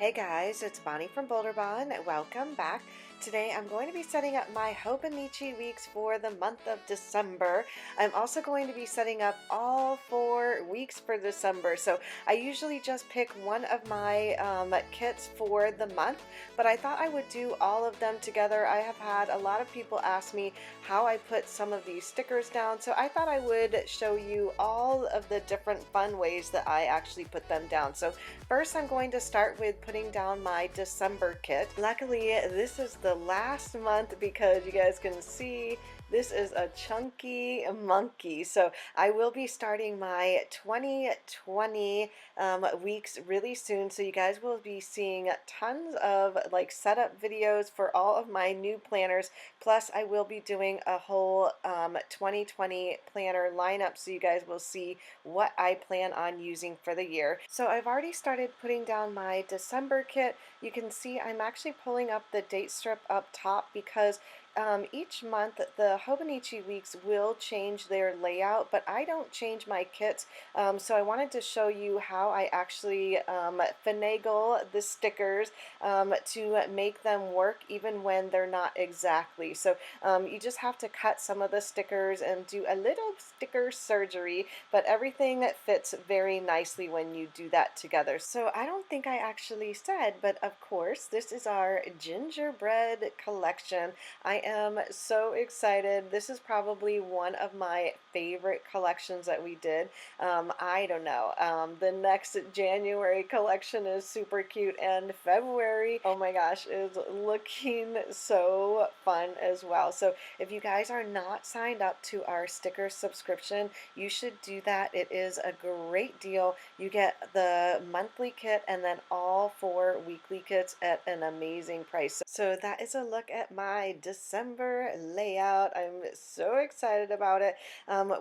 Hey guys, it's Bonnie from Bolderbon. Welcome back. Today I'm going to be setting up my Hobonichi weeks for the month of December. I'm also going to be setting up all 4 weeks for December. So I usually just pick one of my kits for the month, but I thought I would do all of them together. I have had a lot of people ask me how I put some of these stickers down, so I thought I would show you all of the different fun ways that I actually put them down. So first I'm going to start with putting down my December kit. Luckily, this is the last month because you guys can see this is a chunky monkey. So I will be starting my 2020 weeks really soon. So you guys will be seeing tons of like setup videos for all of my new planners. Plus I will be doing a whole 2020 planner lineup, so you guys will see what I plan on using for the year. So I've already started putting down my December kit. You can see I'm actually pulling up the date strip up top because each month the Hobonichi weeks will change their layout, but I don't change my kits. So I wanted to show you how I actually finagle the stickers to make them work even when they're not exactly. So you just have to cut some of the stickers and do a little sticker surgery, but everything fits very nicely when you do that together. So I don't think I actually said, but of course this is our gingerbread collection. I am so excited. This is probably one of my favorite collections that we did. I don't know. The next January collection is super cute, and February, oh my gosh, is looking so fun as well. So if you guys are not signed up to our sticker subscription, you should do that. It is a great deal. You get the monthly kit and then all 4 weekly kits at an amazing price. So that is a look at my December layout. I'm so excited about it.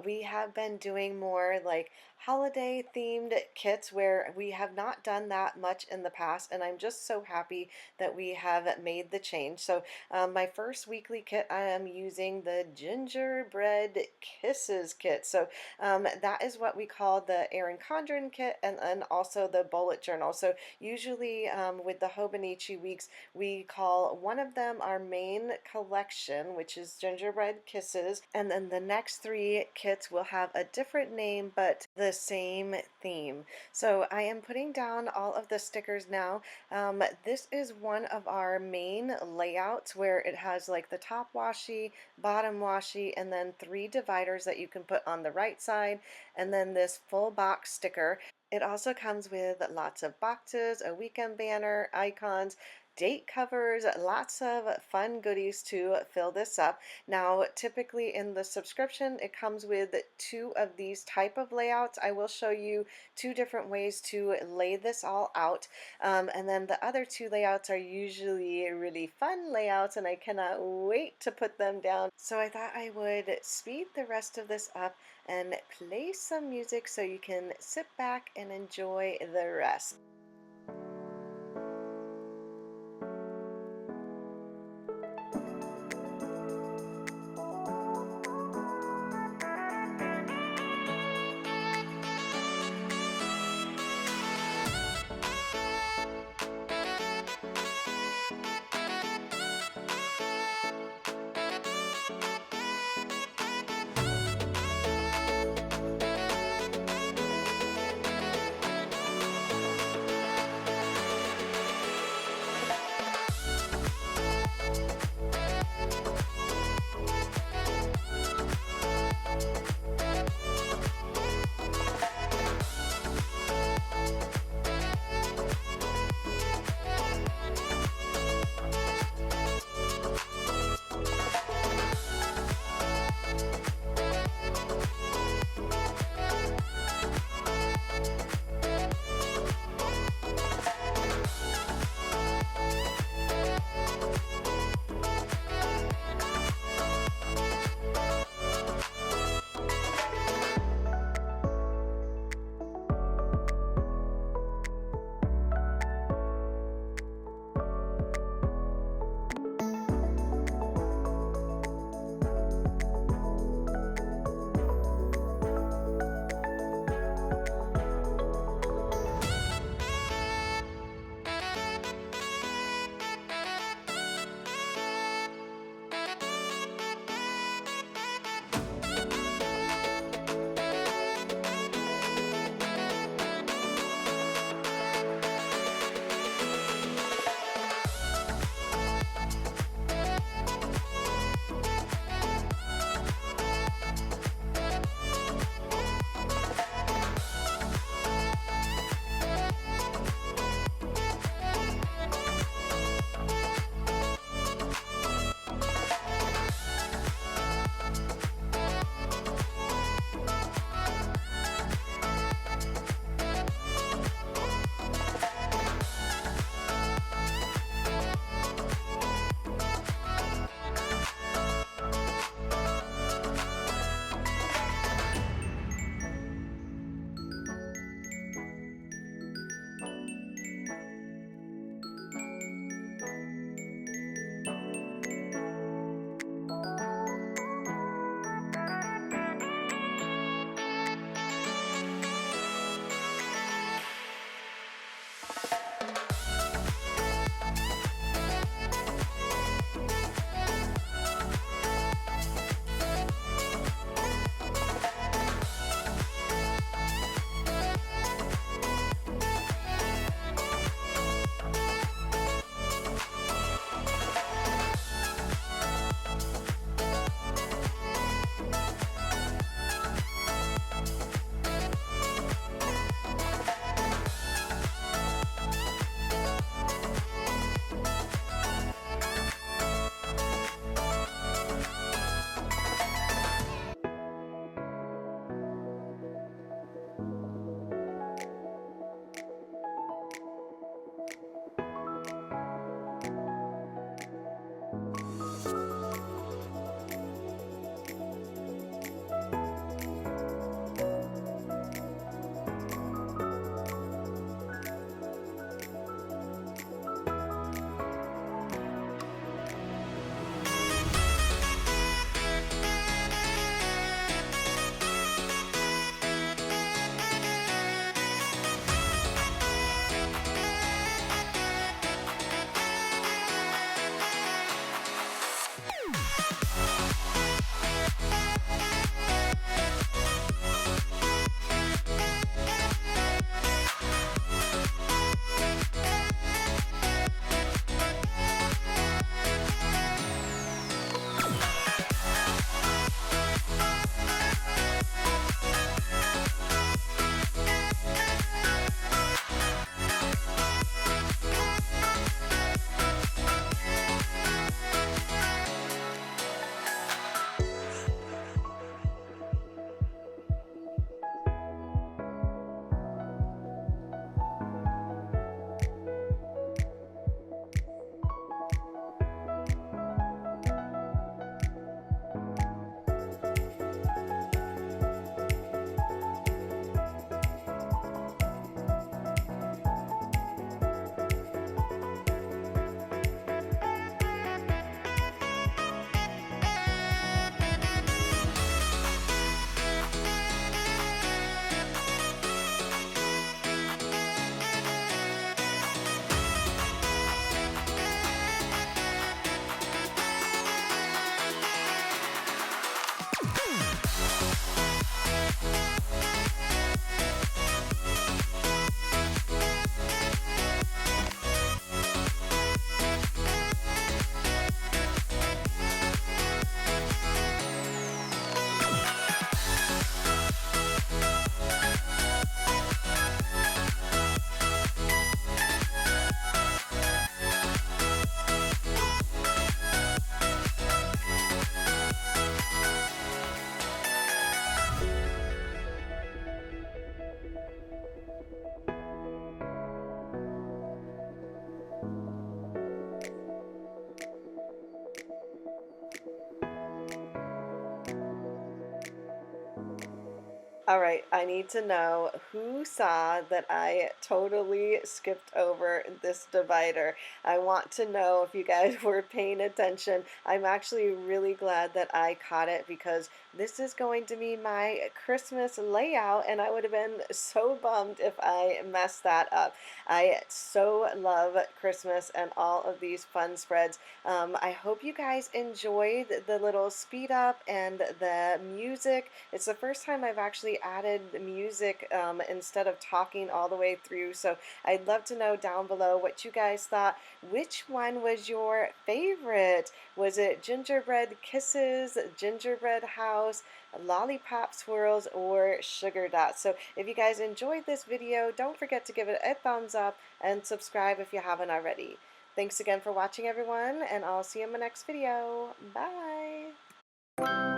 We have been doing more like holiday themed kits where we have not done that much in the past, and I'm just so happy that we have made the change. So my first weekly kit, I am using the Gingerbread Kisses kit. So that is what we call the Erin Condren kit, and also the bullet journal. So usually with the Hobonichi weeks, we call one of them our main collection, which is Gingerbread Kisses, and then the next 3 kits will have a different name but the same theme. So I am putting down all of the stickers now. This is one of our main layouts where it has like the top washi, bottom washi, and then 3 dividers that you can put on the right side, and then this full box sticker. It also comes with lots of boxes, a weekend banner, icons, date covers, lots of fun goodies to fill this up. Now, typically in the subscription, it comes with 2 of these type of layouts. I will show you 2 different ways to lay this all out. And then the other 2 layouts are usually really fun layouts, and I cannot wait to put them down. So I thought I would speed the rest of this up and play some music so you can sit back and enjoy the rest. All right, I need to know who saw that I totally skipped over this divider. I want to know if you guys were paying attention. I'm actually really glad that I caught it because this is going to be my Christmas layout, and I would have been so bummed if I messed that up. I so love Christmas and all of these fun spreads. I hope you guys enjoyed the little speed up and the music. It's the first time I've actually added the music instead of talking all the way through. So I'd love to know down below what you guys thought. Which one was your favorite? Was it Gingerbread Kisses, Gingerbread House, Lollipop Swirls, or Sugar Dots? So if you guys enjoyed this video, don't forget to give it a thumbs up and subscribe if you haven't already. Thanks again for watching, everyone, and I'll see you in my next video. Bye!